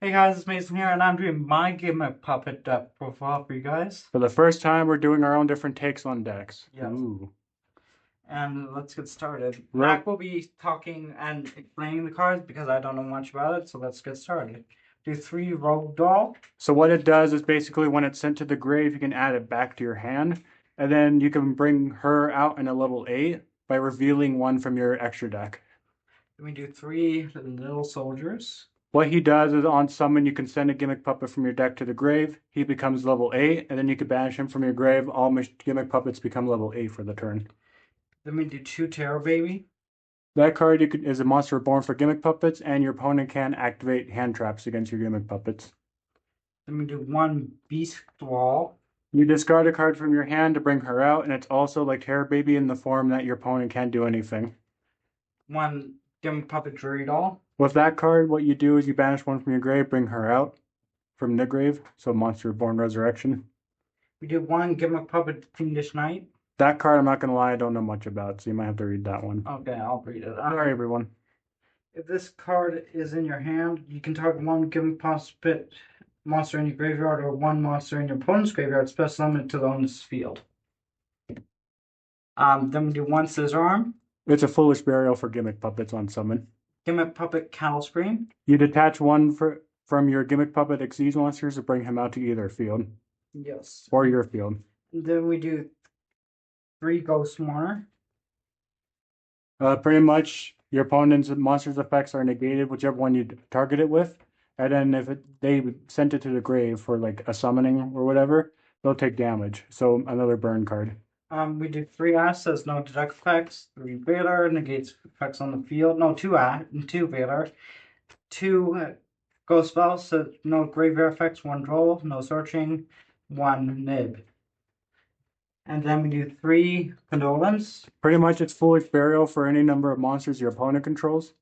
Hey guys, it's Mason here, and I'm doing my Gimmick puppet profile for you guys. For the first time, we're doing our own different takes on decks. Yes. Ooh. And let's get started. Real, Mac will be talking and explaining the cards because I don't know much about it, so let's get started. Do 3 Rogue Doll. so what it does is basically when it's sent to the grave, you can add it back to your hand, and then you can bring her out in a level 8 by revealing one from your extra deck. Then we do 3 Little Soldiers. What he does is on summon, you can send a gimmick puppet from your deck to the grave. He becomes level 8, and then you can banish him from your grave. All gimmick puppets become level 8 for the turn. Then we do 2 Terror Baby. That card is a monster born for gimmick puppets, and your opponent can activate hand traps against your gimmick puppets. Then we do 1 Beast Wall. You discard a card from your hand to bring her out, and it's also like Terror Baby in the form that your opponent can't do anything. 1 Gimmick Puppet Jury Doll. With that card, what you do is you banish one from your grave, bring her out from the grave, so Monster Born Resurrection. We do 1 Gimmick Puppet Fiendish Knight. That card, I'm not going to lie, I don't know much about, so you might have to read that one. Okay, I'll read it. Sorry, everyone. If this card is in your hand, you can target 1 Gimmick Puppet monster in your graveyard or 1 monster in your opponent's graveyard, special summon to the opponent's field. Then we do 1 Scissor Arm. It's a foolish burial for gimmick puppets on summon. Gimmick Puppet Cattle Scream. You detach one from your gimmick puppet Xyz monsters to bring him out to either field. Yes. Or your field. Then we do 3 Ghost Mourner. Pretty much, your opponent's monster's effects are negated, whichever one you target it with. And then if they sent it to the grave for like a summoning or whatever, they'll take damage. So another burn card. We do 3 Asses, no deduct effects. 3 Valor, negates effects on the field. No, 2 Valor. 2 Ghost Spells, so no graveyard effects. 1 Droll, no searching. 1 Nib. And then we do 3 Condolence. Pretty much, it's foolish burial for any number of monsters your opponent controls.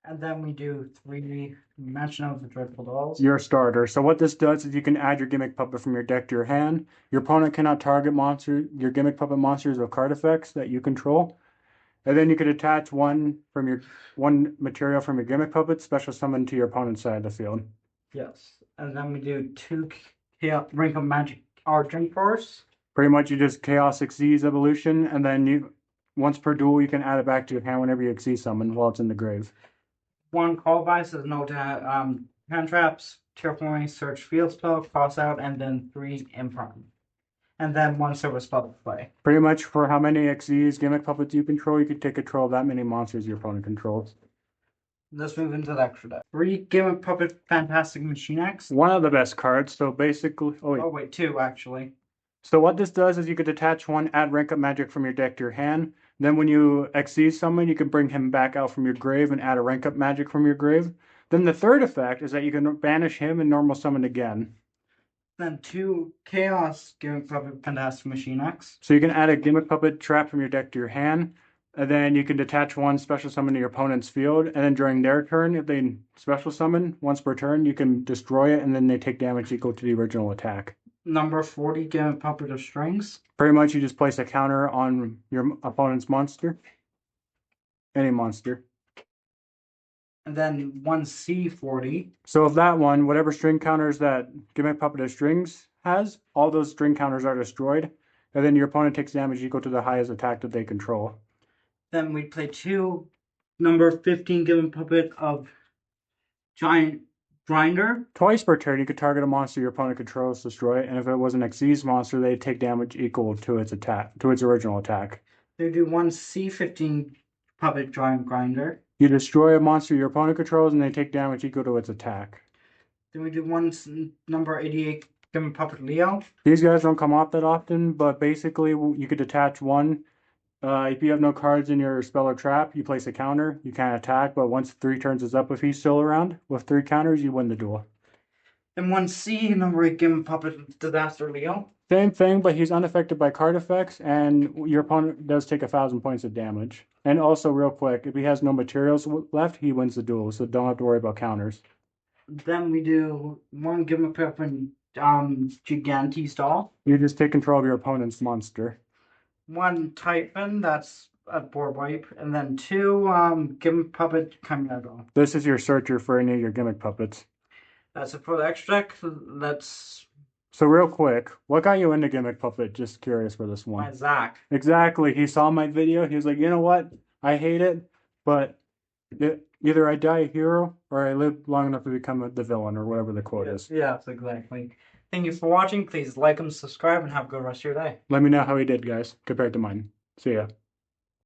And then we do 3 Mansion of the Dreadful Dolls. Your starter. So what this does is you can add your gimmick puppet from your deck to your hand. Your opponent cannot target your gimmick puppet monsters with card effects that you control. And then you could attach one material from your gimmick puppet, special summon to your opponent's side of the field. Yes. And then we do 2 Ring of Magic Argent Force. Pretty much you just Chaos Xyz Evolution, and then once per duel you can add it back to your hand whenever you Xyz summon while it's in the grave. 1 Call By says no to hand traps, terraforming, search field spell, cross out, and then 3 Imprime. And then 1 silver spell to play. Pretty much for how many Xyz gimmick puppets you control, you can take control of that many monsters your opponent controls. Let's move into the extra deck. 3 Gimmick Puppet Fantastic Machine X. One of the best cards, so basically... Oh wait, 2 actually. So what this does is you could detach one, add rank up magic from your deck to your hand. Then when you Xyz summon, you can bring him back out from your grave and add a rank up magic from your grave. Then the third effect is that you can banish him and normal summon again. Then 2 Chaos Gimmick Puppet Fantastic Machine X. So you can add a gimmick puppet trap from your deck to your hand. And then you can detach one special summon to your opponent's field. And then during their turn, if they special summon once per turn, you can destroy it and then they take damage equal to the original attack. Number 40 Gimmick Puppet of Strings. Pretty much you just place a counter on your opponent's monster. Any monster. And then 1 C40. So of that one, whatever string counters that Gimmick Puppet of Strings has, all those string counters are destroyed. And then your opponent takes damage equal to the highest attack that they control. Then we play 2 number 15 Gimmick Puppet of Giant Grinder. Twice per turn, you could target a monster your opponent controls, destroy it, and if it was an Xyz monster, they'd take damage equal to its original attack. They do 1 C15 Puppet Giant Grinder. You destroy a monster your opponent controls, and they take damage equal to its attack. Then we do 1 number 88 Gimmick Puppet Leo. These guys don't come off that often, but basically you could detach one. If you have no cards in your spell or trap, you place a counter. You can't attack, but once 3 turns is up, if he's still around, with 3 counters, you win the duel. And 1 C number 8 Gimmick Puppet Disaster Leo. Same thing, but he's unaffected by card effects, and your opponent does take 1,000 points of damage. And also, real quick, if he has no materials left, he wins the duel, so don't have to worry about counters. Then we do 1 Gimmick Puppet Gigantes Doll. You just take control of your opponent's monster. 1 Typhon, that's a board wipe. And then 2 Gimmick Puppet Chimera Doll. This is your searcher for any of your gimmick puppets. That's it for the extra deck. Let's So real quick, what got you into Gimmick Puppet? Just curious for this one. find Zach. Exactly. He saw my video. He was like, you know what? I hate it, but either I die a hero or I live long enough to become the villain or whatever the quote is. Yes, exactly. Thank you for watching. Please like and subscribe and have a good rest of your day. Let me know how he did, guys, compared to mine. See ya.